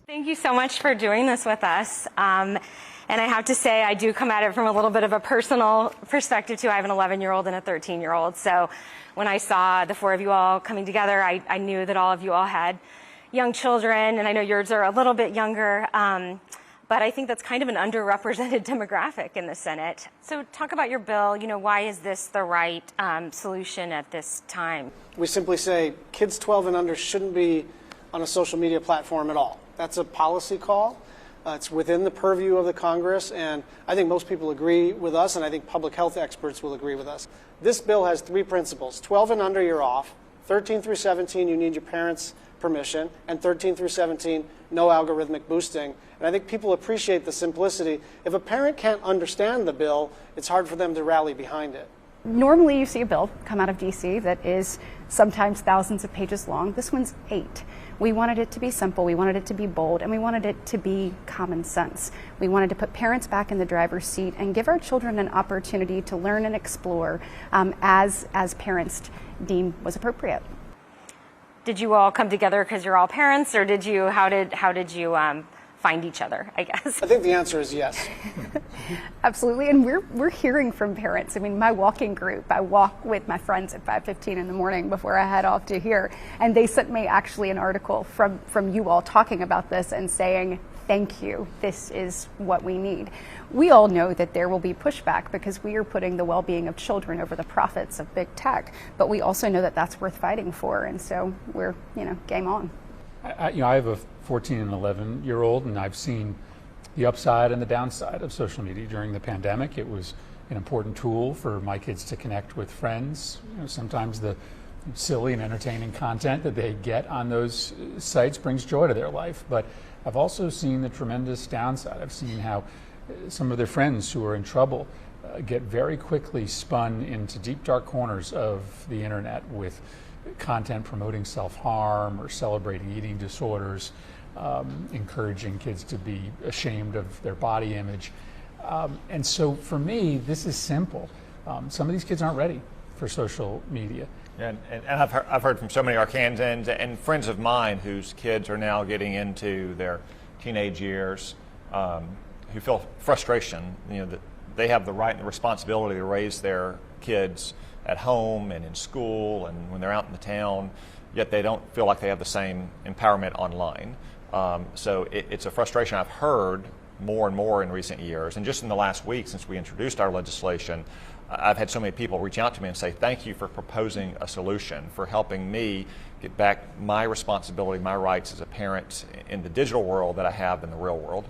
Thank you so much for doing this with us. And I have to say, I do come at it from a little bit of a personal perspective, too. I have an 11-year-old and a 13-year-old. So when I saw the four of you all coming together, I knew that all of you all had young children, and I know yours are a little bit younger. But I think that's kind of an underrepresented demographic in the Senate. So talk about your bill. Why is this the right solution at this time? We simply say kids 12 and under shouldn't be on a social media platform at all. That's a policy call. It's within the purview of the Congress, and I think most people agree with us, and I think public health experts will agree with us. This bill has three principles. 12 and under, you're off. 13 through 17, you need your parents' permission. And 13 through 17, no algorithmic boosting. And I think people appreciate the simplicity. If a parent can't understand the bill, it's hard for them to rally behind it. Normally you see a bill come out of DC that is sometimes thousands of pages long. This one's 8. We wanted it to be simple, we wanted it to be bold, and we wanted it to be common sense. We wanted to put parents back in the driver's seat and give our children an opportunity to learn and explore as parents deem was appropriate. Did you all come together because you're all parents, or how did you find each other, I guess? I think the answer is yes. Absolutely, and we're hearing from parents. I mean, my walking group, I walk with my friends at 5:15 in the morning before I head off to here, and they sent me actually an article from you all talking about this and saying, thank you, this is what we need. We all know that there will be pushback because we are putting the well-being of children over the profits of big tech, but we also know that that's worth fighting for, and so we're, game on. I have a 14 and 11-year-old, and I've seen the upside and the downside of social media during the pandemic. It was an important tool for my kids to connect with friends. Sometimes the silly and entertaining content that they get on those sites brings joy to their life. But I've also seen the tremendous downside. I've seen how some of their friends who are in trouble get very quickly spun into deep, dark corners of the internet with content promoting self-harm or celebrating eating disorders, encouraging kids to be ashamed of their body image. And so for me, this is simple. Some of these kids aren't ready for social media. And I've heard from so many Arkansans and friends of mine whose kids are now getting into their teenage years who feel frustration, that they have the right and the responsibility to raise their kids at home and in school and when they're out in the town, yet they don't feel like they have the same empowerment online. So it's a frustration I've heard more and more in recent years. And just in the last week since we introduced our legislation, I've had so many people reach out to me and say, thank you for proposing a solution, for helping me get back my responsibility, my rights as a parent in the digital world that I have in the real world.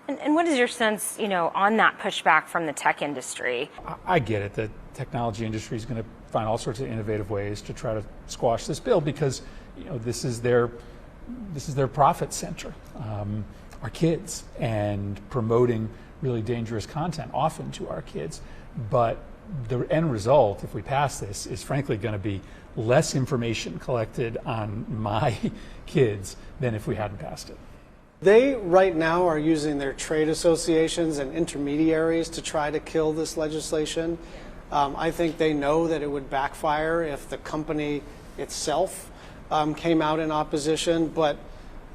And what is your sense, on that pushback from the tech industry? I get it. The technology industry is going to find all sorts of innovative ways to try to squash this bill because, this is their profit center, our kids, and promoting really dangerous content often to our kids. But the end result, if we pass this, is frankly going to be less information collected on my kids than if we hadn't passed it. They right now are using their trade associations and intermediaries to try to kill this legislation. I think they know that it would backfire if the company itself came out in opposition. But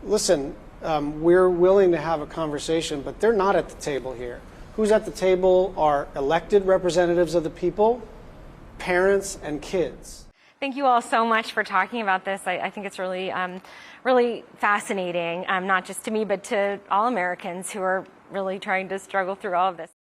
listen, we're willing to have a conversation, but they're not at the table here. Who's at the table are elected representatives of the people, parents, and kids. Thank you all so much for talking about this. I think it's really, really fascinating, not just to me, but to all Americans who are really trying to struggle through all of this.